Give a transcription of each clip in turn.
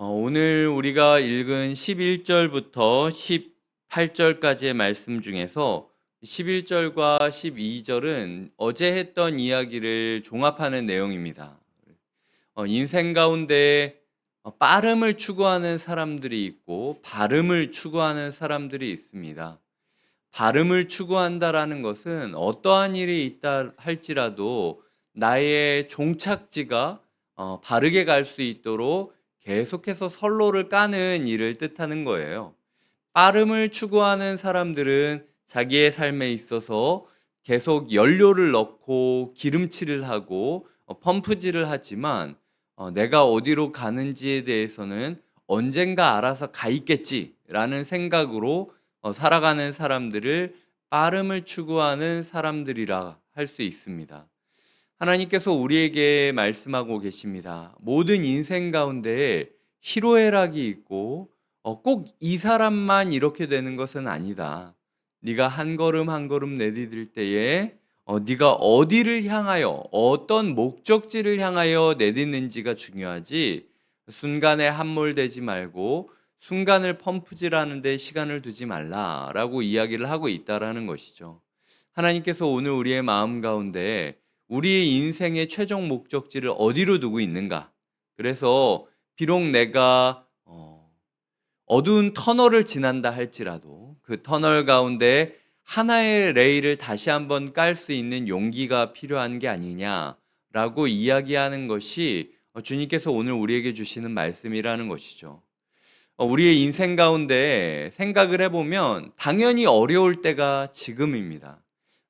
오늘 우리가 읽은 11절부터 18절까지의 말씀 중에서 11절과 12절은 어제 했던 이야기를 종합하는 내용입니다. 인생 가운데 빠름을 추구하는 사람들이 있고 발음을 추구하는 사람들이 있습니다. 발음을 추구한다라는 것은 어떠한 일이 있다 할지라도 나의 종착지가 바르게 갈 수 있도록 계속해서 선로를 까는 일을 뜻하는 거예요. 빠름을 추구하는 사람들은 자기의 삶에 있어서 계속 연료를 넣고 기름칠을 하고 펌프질을 하지만 내가 어디로 가는지에 대해서는 언젠가 알아서 가 있겠지라는 생각으로 살아가는 사람들을 빠름을 추구하는 사람들이라 할 수 있습니다. 하나님께서 우리에게 말씀하고 계십니다. 모든 인생 가운데 희로애락이 있고 꼭 이 사람만 이렇게 되는 것은 아니다. 네가 한 걸음 한 걸음 내디딜 때에 네가 어디를 향하여 어떤 목적지를 향하여 내딛는지가 중요하지 순간에 함몰되지 말고 순간을 펌프질하는 데 시간을 두지 말라라고 이야기를 하고 있다라는 것이죠. 하나님께서 오늘 우리의 마음 가운데 우리의 인생의 최종 목적지를 어디로 두고 있는가? 그래서 비록 내가 어두운 터널을 지난다 할지라도 그 터널 가운데 하나의 레일을 다시 한번 깔 수 있는 용기가 필요한 게 아니냐라고 이야기하는 것이 주님께서 오늘 우리에게 주시는 말씀이라는 것이죠. 우리의 인생 가운데 생각을 해보면 당연히 어려울 때가 지금입니다.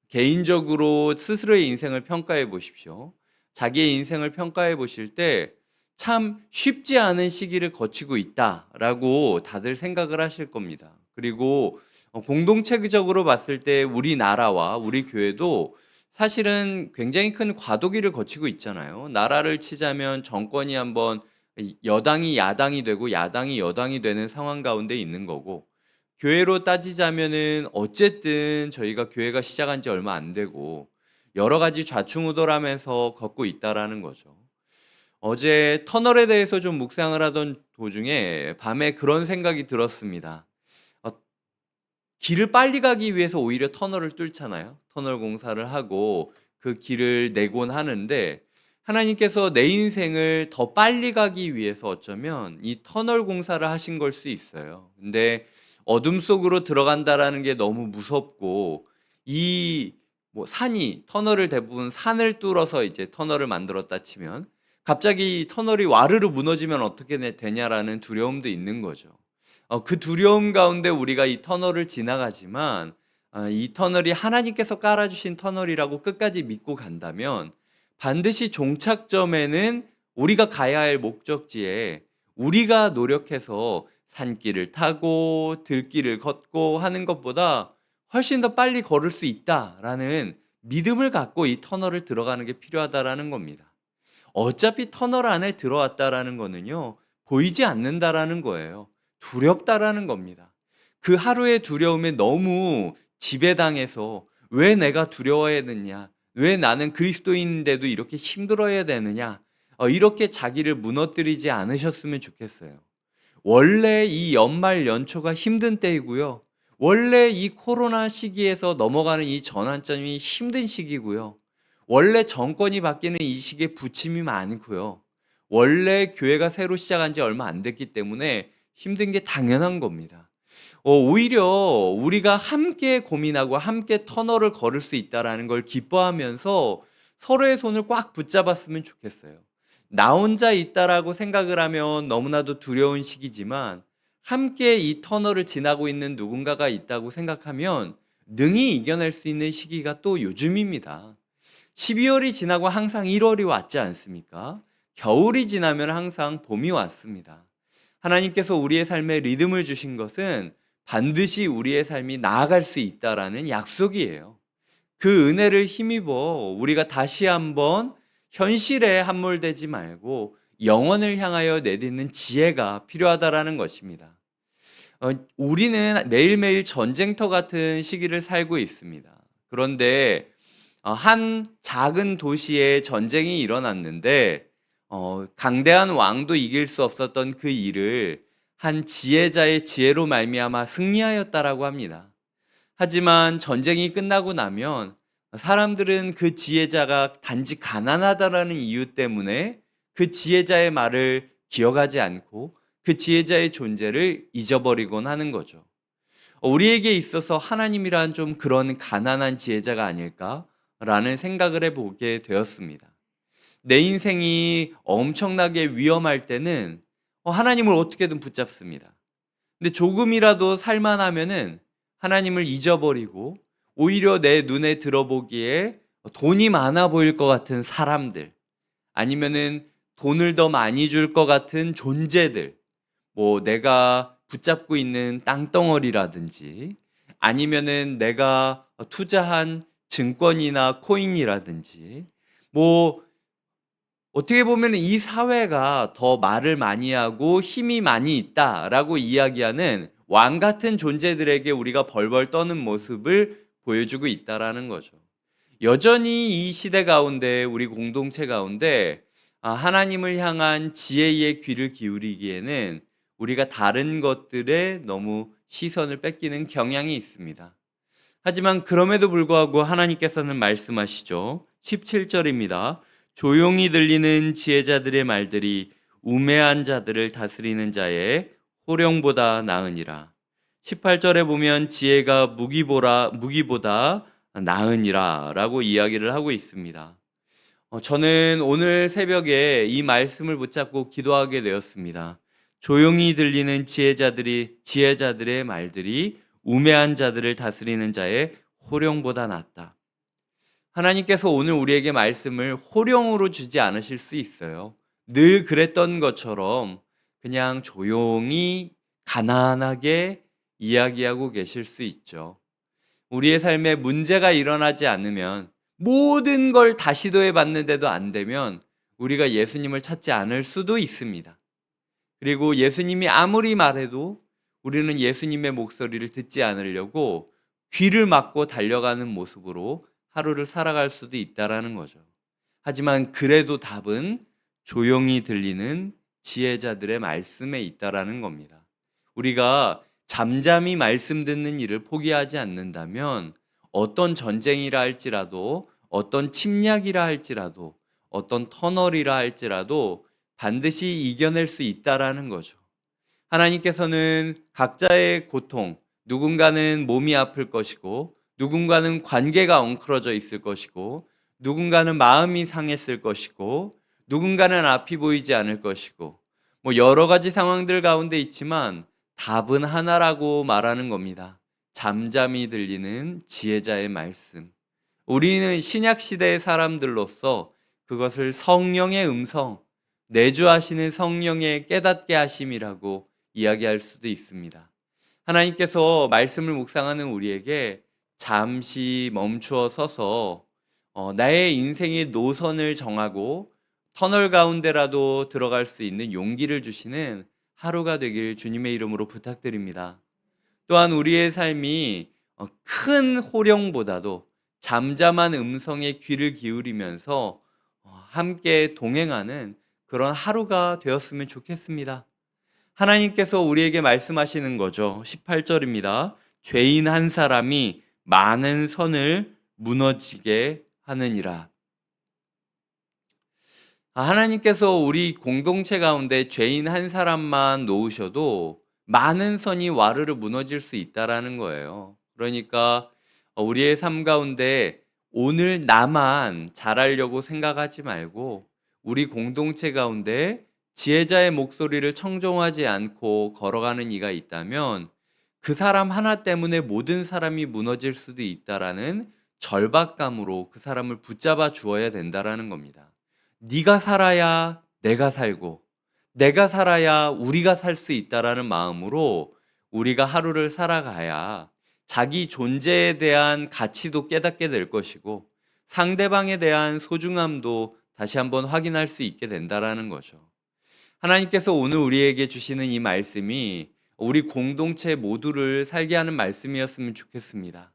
개인적으로 스스로의 인생을 평가해 보십시오. 자기의 인생을 평가해 보실 때 참 쉽지 않은 시기를 거치고 있다라고 다들 생각을 하실 겁니다. 그리고 공동체적으로 봤을 때 우리나라와 우리 교회도 사실은 굉장히 큰 과도기를 거치고 있잖아요. 나라를 치자면 정권이 한번 여당이 야당이 되고 야당이 여당이 되는 상황 가운데 있는 거고 교회로 따지자면은 어쨌든 저희가 교회가 시작한 지 얼마 안 되고 여러 가지 좌충우돌하면서 걷고 있다라는 거죠. 어제 터널에 대해서 좀 묵상을 하던 도중에 밤에 그런 생각이 들었습니다. 어, 길을 빨리 가기 위해서 오히려 터널을 뚫잖아요. 터널 공사를 하고 그 길을 내곤 하는데 하나님께서 내 인생을 더 빨리 가기 위해서 어쩌면 이 터널 공사를 하신 걸 수 있어요. 근데 어둠 속으로 들어간다라는 게 너무 무섭고 이 산이 터널을 대부분 산을 뚫어서 이제 터널을 만들었다 치면 갑자기 터널이 와르르 무너지면 어떻게 되냐라는 두려움도 있는 거죠. 그 두려움 가운데 우리가 이 터널을 지나가지만 이 터널이 하나님께서 깔아주신 터널이라고 끝까지 믿고 간다면 반드시 종착점에는 우리가 가야 할 목적지에 우리가 노력해서 산길을 타고 들길을 걷고 하는 것보다 훨씬 더 빨리 걸을 수 있다라는 믿음을 갖고 이 터널을 들어가는 게 필요하다라는 겁니다. 어차피 터널 안에 들어왔다라는 거는요, 보이지 않는다라는 거예요. 두렵다라는 겁니다. 그 하루의 두려움에 너무 지배당해서 왜 내가 두려워해야 되냐? 왜 나는 그리스도인인데도 이렇게 힘들어야 되느냐? 이렇게 자기를 무너뜨리지 않으셨으면 좋겠어요. 원래 이 연말 연초가 힘든 때이고요. 원래 이 코로나 시기에서 넘어가는 이 전환점이 힘든 시기고요. 원래 정권이 바뀌는 이 시기에 부침이 많고요. 원래 교회가 새로 시작한 지 얼마 안 됐기 때문에 힘든 게 당연한 겁니다. 오히려 우리가 함께 고민하고 함께 터널을 걸을 수 있다라는 걸 기뻐하면서 서로의 손을 꽉 붙잡았으면 좋겠어요. 나 혼자 있다라고 생각을 하면 너무나도 두려운 시기지만 함께 이 터널을 지나고 있는 누군가가 있다고 생각하면 능히 이겨낼 수 있는 시기가 또 요즘입니다. 12월이 지나고 항상 1월이 왔지 않습니까? 겨울이 지나면 항상 봄이 왔습니다. 하나님께서 우리의 삶에 리듬을 주신 것은 반드시 우리의 삶이 나아갈 수 있다라는 약속이에요. 그 은혜를 힘입어 우리가 다시 한번 현실에 함몰되지 말고 영원을 향하여 내딛는 지혜가 필요하다라는 것입니다. 우리는 매일매일 전쟁터 같은 시기를 살고 있습니다. 그런데 한 작은 도시에 전쟁이 일어났는데 강대한 왕도 이길 수 없었던 그 일을 한 지혜자의 지혜로 말미암아 승리하였다라고 합니다. 하지만 전쟁이 끝나고 나면 사람들은 그 지혜자가 단지 가난하다라는 이유 때문에 그 지혜자의 말을 기억하지 않고 그 지혜자의 존재를 잊어버리곤 하는 거죠. 우리에게 있어서 하나님이란 좀 그런 가난한 지혜자가 아닐까라는 생각을 해보게 되었습니다. 내 인생이 엄청나게 위험할 때는 하나님을 어떻게든 붙잡습니다. 근데 조금이라도 살만하면은 하나님을 잊어버리고 오히려 내 눈에 들어보기에 돈이 많아 보일 것 같은 사람들, 아니면은 돈을 더 많이 줄 것 같은 존재들, 뭐 내가 붙잡고 있는 땅덩어리라든지 아니면은 내가 투자한 증권이나 코인이라든지, 뭐 어떻게 보면 이 사회가 더 말을 많이 하고 힘이 많이 있다라고 이야기하는 왕 같은 존재들에게 우리가 벌벌 떠는 모습을 보여주고 있다라는 거죠. 여전히 이 시대 가운데 우리 공동체 가운데 하나님을 향한 지혜의 귀를 기울이기에는 우리가 다른 것들에 너무 시선을 뺏기는 경향이 있습니다. 하지만 그럼에도 불구하고 하나님께서는 말씀하시죠. 17절입니다. 조용히 들리는 지혜자들의 말들이 우매한 자들을 다스리는 자의 호령보다 나으니라. 18절에 보면 지혜가 무기보다 나으니라 라고 이야기를 하고 있습니다. 저는 오늘 새벽에 이 말씀을 붙잡고 기도하게 되었습니다. 조용히 들리는 지혜자들의 말들이 우매한 자들을 다스리는 자의 호령보다 낫다. 하나님께서 오늘 우리에게 말씀을 호령으로 주지 않으실 수 있어요. 늘 그랬던 것처럼 그냥 조용히 가난하게 이야기하고 계실 수 있죠. 우리의 삶에 문제가 일어나지 않으면, 모든 걸 다 시도해 봤는데도 안 되면 우리가 예수님을 찾지 않을 수도 있습니다. 그리고 예수님이 아무리 말해도 우리는 예수님의 목소리를 듣지 않으려고 귀를 막고 달려가는 모습으로 하루를 살아갈 수도 있다라는 거죠. 하지만 그래도 답은 조용히 들리는 지혜자들의 말씀에 있다라는 겁니다. 우리가 잠잠히 말씀 듣는 일을 포기하지 않는다면 어떤 전쟁이라 할지라도, 어떤 침략이라 할지라도, 어떤 터널이라 할지라도 반드시 이겨낼 수 있다라는 거죠. 하나님께서는 각자의 고통, 누군가는 몸이 아플 것이고, 누군가는 관계가 엉클어져 있을 것이고, 누군가는 마음이 상했을 것이고, 누군가는 앞이 보이지 않을 것이고, 뭐 여러 가지 상황들 가운데 있지만 답은 하나라고 말하는 겁니다. 잠잠히 들리는 지혜자의 말씀. 우리는 신약 시대의 사람들로서 그것을 성령의 음성, 내주하시는 성령의 깨닫게 하심이라고 이야기할 수도 있습니다. 하나님께서 말씀을 묵상하는 우리에게 잠시 멈추어 서서 나의 인생의 노선을 정하고 터널 가운데라도 들어갈 수 있는 용기를 주시는 하루가 되길 주님의 이름으로 부탁드립니다. 또한 우리의 삶이 큰 호령보다도 잠잠한 음성에 귀를 기울이면서 함께 동행하는 그런 하루가 되었으면 좋겠습니다. 하나님께서 우리에게 말씀하시는 거죠. 18절입니다. 죄인 한 사람이 많은 선을 무너지게 하느니라. 하나님께서 우리 공동체 가운데 죄인 한 사람만 놓으셔도 많은 선이 와르르 무너질 수 있다라는 거예요. 그러니까 우리의 삶 가운데 오늘 나만 잘하려고 생각하지 말고 우리 공동체 가운데 지혜자의 목소리를 청종하지 않고 걸어가는 이가 있다면 그 사람 하나 때문에 모든 사람이 무너질 수도 있다라는 절박감으로 그 사람을 붙잡아 주어야 된다라는 겁니다. 네가 살아야 내가 살고 내가 살아야 우리가 살 수 있다라는 마음으로 우리가 하루를 살아가야 자기 존재에 대한 가치도 깨닫게 될 것이고 상대방에 대한 소중함도 다시 한번 확인할 수 있게 된다라는 거죠. 하나님께서 오늘 우리에게 주시는 이 말씀이 우리 공동체 모두를 살게 하는 말씀이었으면 좋겠습니다.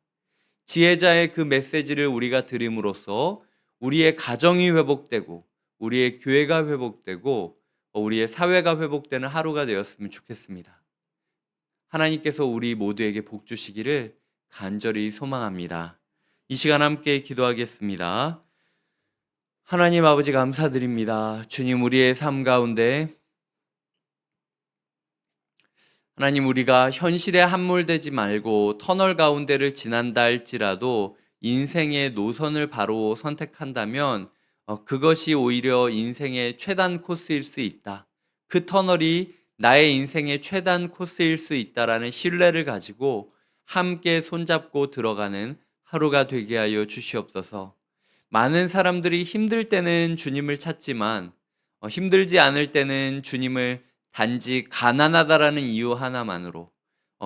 지혜자의 그 메시지를 우리가 들음으로써 우리의 가정이 회복되고 우리의 교회가 회복되고 우리의 사회가 회복되는 하루가 되었으면 좋겠습니다. 하나님께서 우리 모두에게 복 주시기를 간절히 소망합니다. 이 시간 함께 기도하겠습니다. 하나님 아버지 감사드립니다. 주님, 우리의 삶 가운데 하나님, 우리가 현실에 함몰되지 말고 터널 가운데를 지난다 할지라도 인생의 노선을 바로 선택한다면 그것이 오히려 인생의 최단 코스일 수 있다. 그 터널이 나의 인생의 최단 코스일 수 있다라는 신뢰를 가지고 함께 손잡고 들어가는 하루가 되게 하여 주시옵소서. 많은 사람들이 힘들 때는 주님을 찾지만 힘들지 않을 때는 주님을 단지 가난하다라는 이유 하나만으로,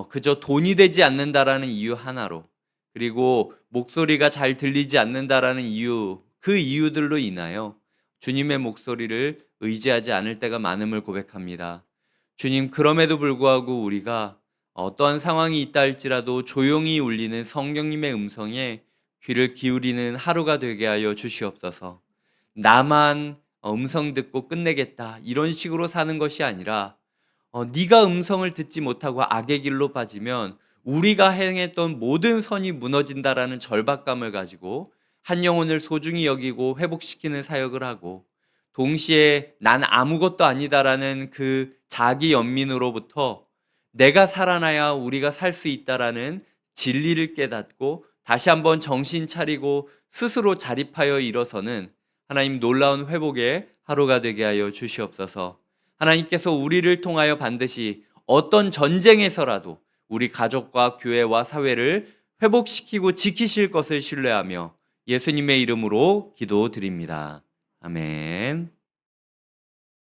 그저 돈이 되지 않는다라는 이유 하나로, 그리고 목소리가 잘 들리지 않는다라는 이유, 그 이유들로 인하여 주님의 목소리를 의지하지 않을 때가 많음을 고백합니다. 주님, 그럼에도 불구하고 우리가 어떠한 상황이 있다 할지라도 조용히 울리는 성령님의 음성에 귀를 기울이는 하루가 되게 하여 주시옵소서. 나만 음성 듣고 끝내겠다, 이런 식으로 사는 것이 아니라 네가 음성을 듣지 못하고 악의 길로 빠지면 우리가 행했던 모든 선이 무너진다라는 절박감을 가지고 한 영혼을 소중히 여기고 회복시키는 사역을 하고, 동시에 난 아무것도 아니다라는 그 자기 연민으로부터 내가 살아나야 우리가 살 수 있다라는 진리를 깨닫고 다시 한번 정신 차리고 스스로 자립하여 일어서는 하나님 놀라운 회복의 하루가 되게 하여 주시옵소서. 하나님께서 우리를 통하여 반드시 어떤 전쟁에서라도 우리 가족과 교회와 사회를 회복시키고 지키실 것을 신뢰하며 예수님의 이름으로 기도드립니다. 아멘.